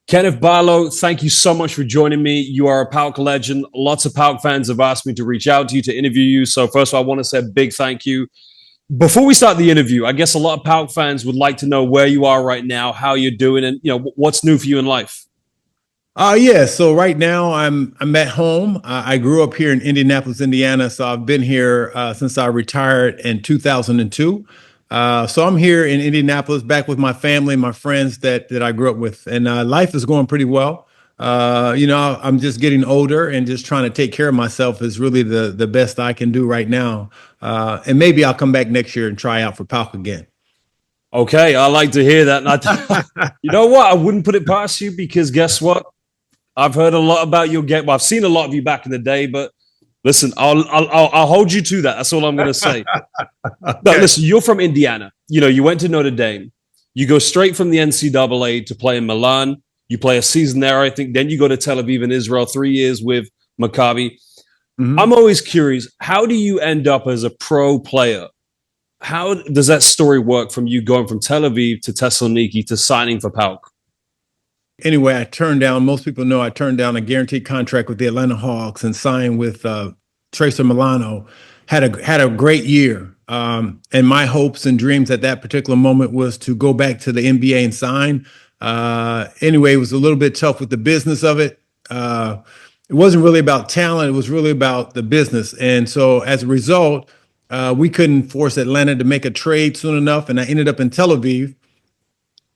Kenneth Barlow, thank you so much for joining me. You are a PAOK legend. Lots of PAOK fans have asked me to reach out to you to interview you. So first of all, I want to say a big thank you. Before we start the interview, I guess a lot of PAOK fans would like to know where you are right now, how you're doing, and what's new for you in life. Yeah. So right now I'm at home. I grew up here in Indianapolis, Indiana. So I've been here since I retired in 2002. So I'm here in Indianapolis, back with my family, my friends that I grew up with, and life is going pretty well. I'm just getting older, and just trying to take care of myself is really the best I can do right now. And maybe I'll come back next year and try out for PAOK again. Okay, I like to hear that. And you know what? I wouldn't put it past you because guess what? I've heard a lot about your game. Well, I've seen a lot of you back in the day, but listen, I'll hold you to that. That's all I'm going to say. Okay. No, listen, you're from Indiana. You went to Notre Dame. You go straight from the NCAA to play in Milan. You play a season there, I think. Then you go to Tel Aviv in Israel, 3 years with Maccabi. Mhm. I'm always curious, how do you end up as a pro player? How does that story work from you going from Tel Aviv to Thessaloniki to signing for PAOK? Anyway, most people know I turned down a guaranteed contract with the Atlanta Hawks and signed with Tracer Milano. Had a great year. And my hopes and dreams at that particular moment was to go back to the NBA and sign. Anyway, it was a little bit tough with the business of it. It wasn't really about talent. It was really about the business. And so as a result, we couldn't force Atlanta to make a trade soon enough. And I ended up in Tel Aviv.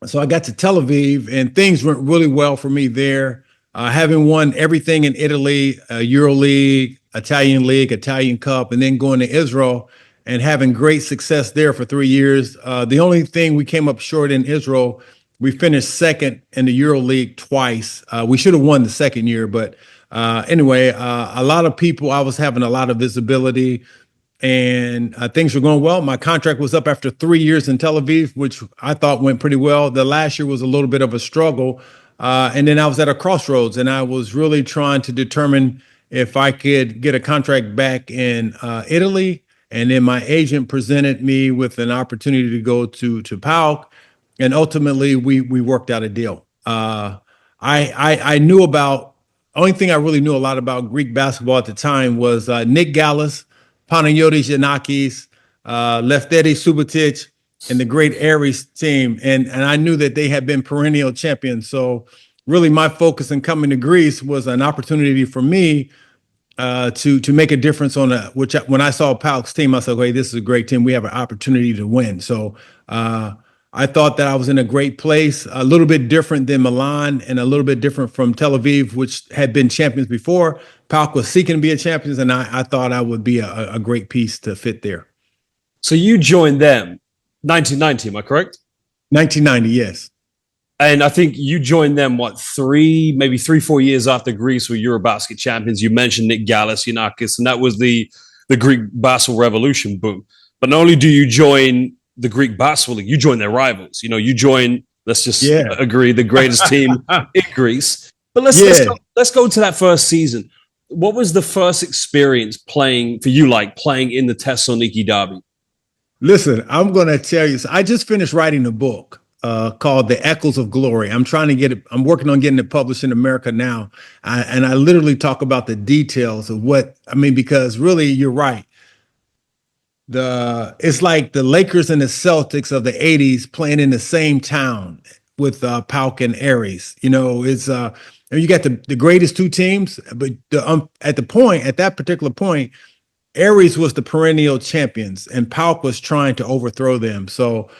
So I got to Tel Aviv, and things went really well for me there. Having won everything in Italy, EuroLeague, Italian League, Italian Cup, and then going to Israel and having great success there for 3 years. The only thing we came up short in Israel, we finished second in the EuroLeague twice. We should have won the second year, but anyway, a lot of people, I was having a lot of visibility, and things were going well. My contract was up after 3 years in Tel Aviv, which I thought went pretty well. The last year was a little bit of a struggle. And then I was at a crossroads, and I was really trying to determine if I could get a contract back in Italy. And then my agent presented me with an opportunity to go to PAOK. And ultimately, we worked out a deal. I knew about, only thing I really knew a lot about Greek basketball at the time was Nick Gallas, Panayotis Giannakis, Lefteris Subotic, and the great Aries team. And I knew that they had been perennial champions. So really my focus in coming to Greece was an opportunity for me to make a difference on when I saw PAOK's team, I said, hey, this is a great team. We have an opportunity to win. So I thought that I was in a great place, a little bit different than Milan and a little bit different from Tel Aviv, which had been champions before. PAOK was seeking to be a champion, and I thought I would be a great piece to fit there. So you joined them 1990, am I correct? 1990, yes. And I think you joined them, maybe 3-4 years after Greece were Eurobasket champions. You mentioned Nick Gallas, Giannakis, and that was the Greek basketball revolution boom. But not only do you join the Greek basketball league, you join their rivals. You join, let's just agree, the greatest team in Greece. But let's go to that first season. What was the first experience playing for you, like playing in the Thessaloniki derby? Listen, I'm going to tell you, so I just finished writing a book called The Echoes of Glory. I'm trying to get it. I'm working on getting it published in America now. And I literally talk about the details of because really you're right. It's like the Lakers and the Celtics of the 80s playing in the same town with PAOK and Aries. It's you got the greatest two teams, but at that particular point, Aries was the perennial champions, and PAOK was trying to overthrow them. So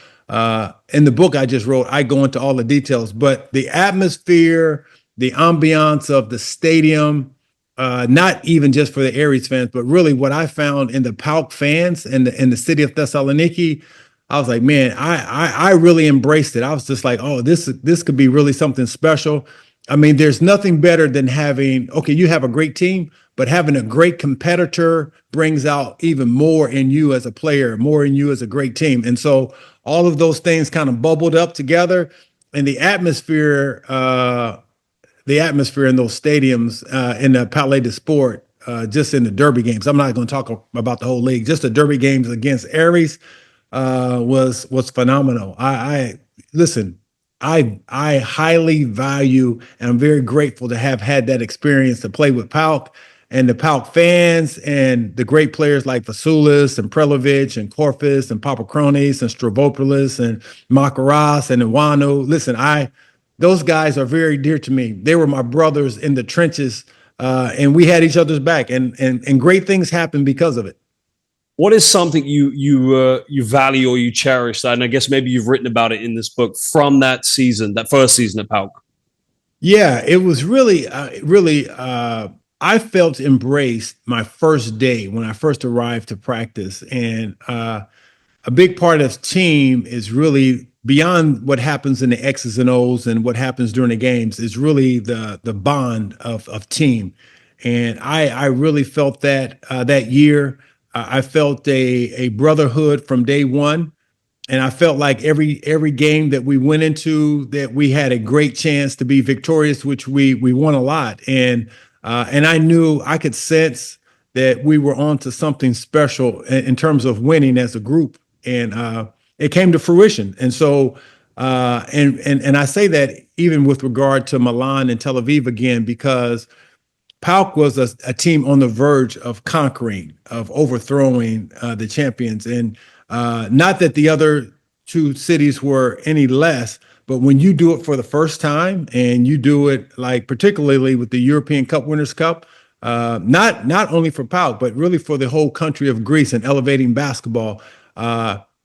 in the book I just wrote, I go into all the details, but the atmosphere, the ambiance of the stadium, not even just for the Aries fans, but really what I found in the PAOK fans in the city of Thessaloniki, I was like, man, I really embraced it. I was just like, oh, this could be really something special. I mean, there's nothing better than you have a great team, but having a great competitor brings out even more in you as a player, more in you as a great team. And so all of those things kind of bubbled up together, and the atmosphere in those stadiums, in the Palais de Sport, just in the derby games. I'm not going to talk about the whole league. Just the derby games against Aries was phenomenal. Listen, I highly value and I'm very grateful to have had that experience to play with PAOK and the PAOK fans and the great players like Vasulis and Prelovic and Korfis and Papakronis and Stravopoulos and Makaras and Iwano. Listen, those guys are very dear to me. They were my brothers in the trenches, and we had each other's back, and great things happened because of it. What is something you value or you cherish? And I guess maybe you've written about it in this book from that season, that first season at PAOK. Yeah, it was really, I felt embraced my first day when I first arrived to practice. And a big part of team is really beyond what happens in the X's and O's and what happens during the games is really the bond of team. And I really felt that that year. I felt a brotherhood from day one. And I felt like every game that we went into that we had a great chance to be victorious, which we won a lot. And I knew I could sense that we were on to something special in terms of winning as a group. And it came to fruition. And so and I say that even with regard to Milan and Tel Aviv again, because PAOK was a team on the verge of conquering, of overthrowing the champions. And not that the other two cities were any less, but when you do it for the first time and you do it like particularly with the European Cup Winners' Cup, not only for PAOK, but really for the whole country of Greece and elevating basketball,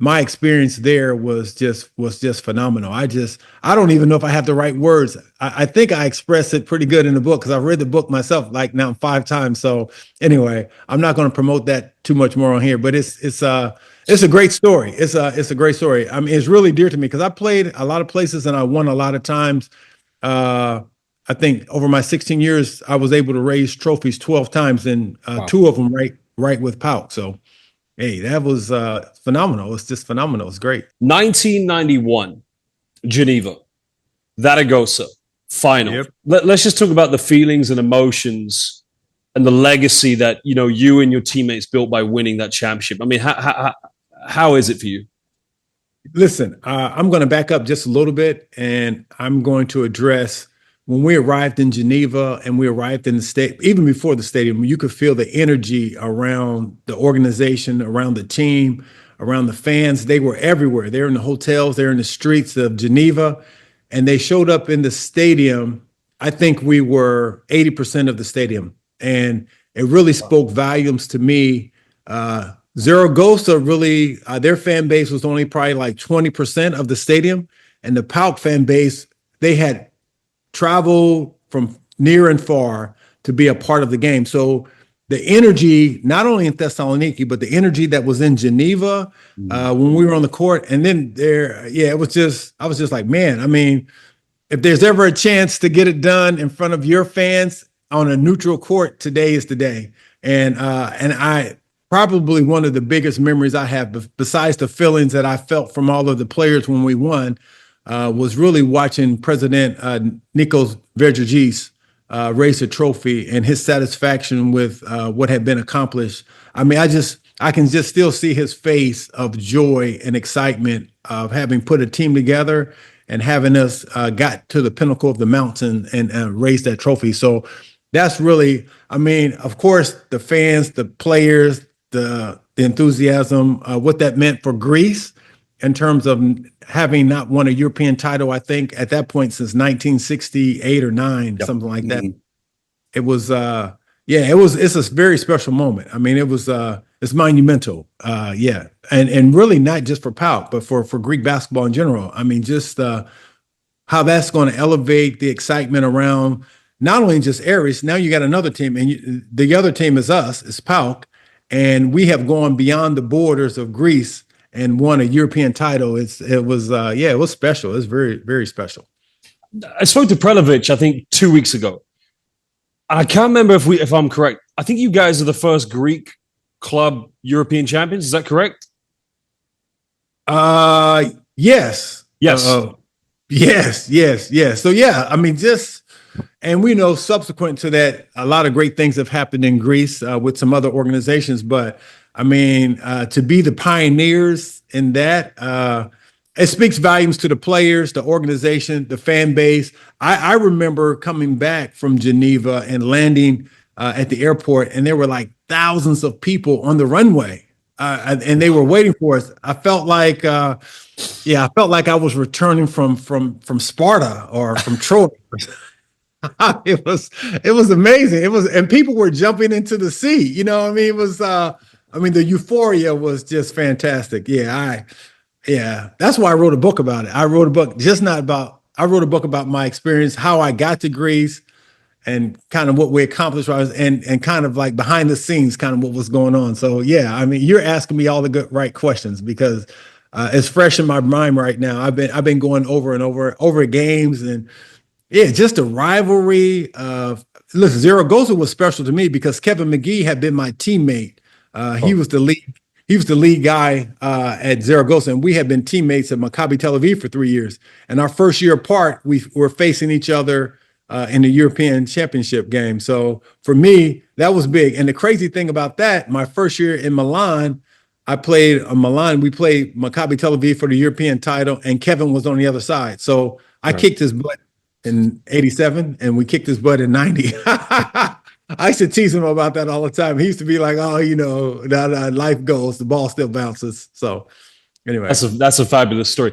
my experience there was just phenomenal. I don't even know if I have the right words. I think I expressed it pretty good in the book because I've read the book myself like now 5 times. So anyway, I'm not going to promote that too much more on here, but it's a great story. It's a great story. I mean, it's really dear to me because I played a lot of places and I won a lot of times. I think over my 16 years, I was able to raise trophies 12 times and wow. 2 of them right with PAOK. So. Hey, that was phenomenal. It's just phenomenal. It's great. 1991, Geneva, Zaragoza, final. Yep. Let's just talk about the feelings and emotions and the legacy that you and your teammates built by winning that championship. I mean, how is it for you? Listen, I'm going to back up just a little bit, and I'm going to address when we arrived in Geneva and we arrived in the state, even before the stadium, you could feel the energy around the organization, around the team, around the fans. They were everywhere. They're in the hotels, they're in the streets of Geneva, and they showed up in the stadium. I think we were 80% of the stadium, and it really spoke volumes to me. Zaragoza really, their fan base was only probably like 20% of the stadium, and the PAOK fan base, they had travel from near and far to be a part of the game. So the energy, not only in Thessaloniki, but the energy that was in Geneva when we were on the court. And then I was just like, man, I mean, if there's ever a chance to get it done in front of your fans on a neutral court, today is the day. And I probably one of the biggest memories I have, besides the feelings that I felt from all of the players when we won, was really watching President Nikos Vergergis raise a trophy and his satisfaction with what had been accomplished. I mean, I can just still see his face of joy and excitement of having put a team together and having us got to the pinnacle of the mountain and raised that trophy. So that's really, I mean, of course, the fans, the players, the enthusiasm, what that meant for Greece in terms of having not won a European title, I think at that point since 1968 or 9, yep. Something like that. It was, it's a very special moment. I mean, it's monumental. And really not just for PAOK, but for Greek basketball in general. I mean, just how that's going to elevate the excitement around not only just Aries, now you got another team, and the other team is us, it's PAOK, and we have gone beyond the borders of Greece and won a European title. It was special. It was very, very special. I spoke to Prelovic, I think 2 weeks ago. I can't remember if I'm correct. I think you guys are the first Greek club European champions. Is that correct? Yes. Yes. Yes. So I mean, and we know subsequent to that, a lot of great things have happened in Greece with some other organizations, but I mean, to be the pioneers in that, it speaks volumes to the players, the organization, the fan base. I remember coming back from Geneva and landing at the airport, and there were like thousands of people on the runway, and they were waiting for us. I felt like, I felt like I was returning from Sparta or from Troy. It was amazing. And people were jumping into the sea. You know what I mean? It was, the euphoria was just fantastic. That's why I wrote a book about it. I wrote a book about my experience, how I got to Greece and kind of what we accomplished and kind of like behind the scenes, kind of what was going on. So, you're asking me all the good, right questions because it's fresh in my mind right now. I've been going over and over games and just a rivalry. Listen, Zaragoza was special to me because Kevin McGee had been my teammate. He was the lead guy at Zaragoza, and we had been teammates at Maccabi Tel Aviv for 3 years. And our first year apart, we were facing each other in the European Championship game. So for me, that was big. And the crazy thing about that, my first year in Milan, we played Maccabi Tel Aviv for the European title, and Kevin was on the other side. So I kicked his butt in 87, and we kicked his butt in 90. I used to tease him about that all the time. He used to be like, "Oh, life goes, the ball still bounces." So, anyway, that's a fabulous story.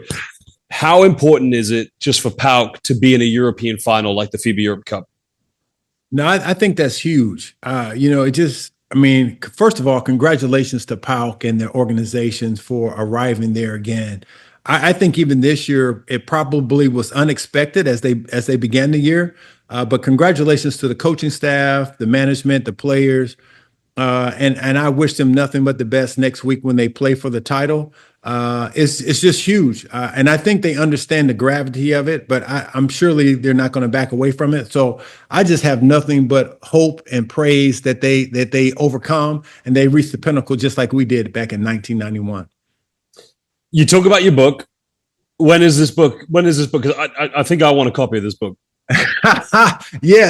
How important is it just for PAOK to be in a European final like the FIBA Europe Cup? No, I think that's huge. First of all, congratulations to PAOK and their organizations for arriving there again. I think even this year, it probably was unexpected as they began the year. But congratulations to the coaching staff, the management, the players, and I wish them nothing but the best next week when they play for the title. It's just huge, and I think they understand the gravity of it. But I'm surely they're not going to back away from it. So I just have nothing but hope and praise that they overcome and they reach the pinnacle just like we did back in 1991. You talk about your book. When is this book? Because I think I want a copy of this book.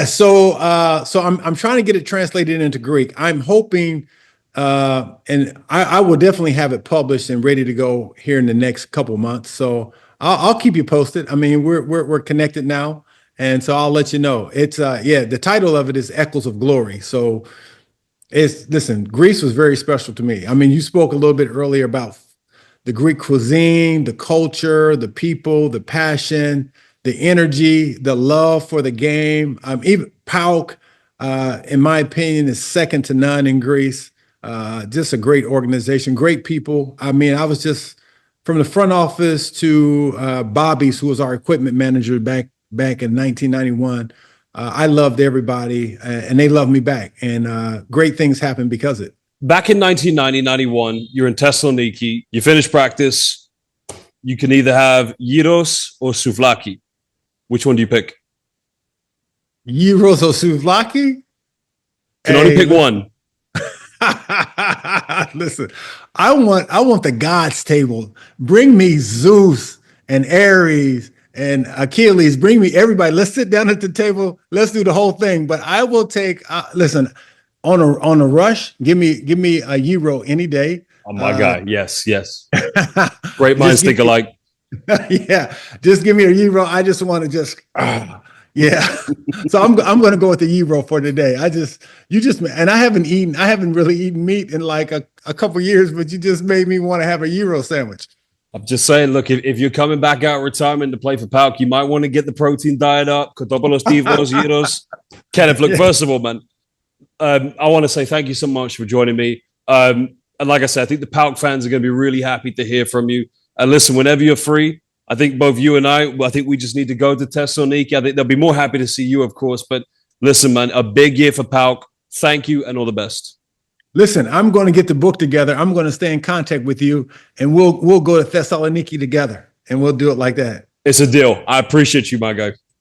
So I'm trying to get it translated into Greek. I'm hoping, and I will definitely have it published and ready to go here in the next couple of months. So I'll keep you posted. I mean, we're connected now, and so I'll let you know. It's the title of it is Echoes of Glory. So Greece was very special to me. I mean, you spoke a little bit earlier about the Greek cuisine, the culture, the people, the passion, the energy, the love for the game. Even PAOK, in my opinion, is second to none in Greece. Just a great organization, great people. I mean, I was just from the front office to Bobby's, who was our equipment manager back in 1991. I loved everybody, and they loved me back. And great things happened because of it. Back in 1990-91, you're in Thessaloniki. You finish practice. You can either have gyros or souvlaki. Which one do you pick? Gyros or souvlaki? You can only pick one. Listen, I want the God's table. Bring me Zeus and Ares and Achilles. Bring me everybody. Let's sit down at the table. Let's do the whole thing. But I will take. Listen, on a rush. Give me a gyro any day. Oh my God! Yes. Great minds think alike. Yeah, just give me a gyro. I just want to So I'm going to go with the gyro for today. And I haven't really eaten meat in like a couple years, but you just made me want to have a gyro sandwich. I'm just saying, look, if you're coming back out of retirement to play for PAOK, you might want to get the protein diet up. Kotopoulos, Tivos, gyros. Kenneth, look, first of all, man, I want to say thank you so much for joining me. And like I said, I think the PAOK fans are going to be really happy to hear from you. And listen, whenever you're free, I think both you and I think we just need to go to Thessaloniki. I think they'll be more happy to see you, of course. But listen, man, a big year for PAOK. Thank you and all the best. Listen, I'm going to get the book together. I'm going to stay in contact with you, and we'll go to Thessaloniki together, and we'll do it like that. It's a deal. I appreciate you, my guy.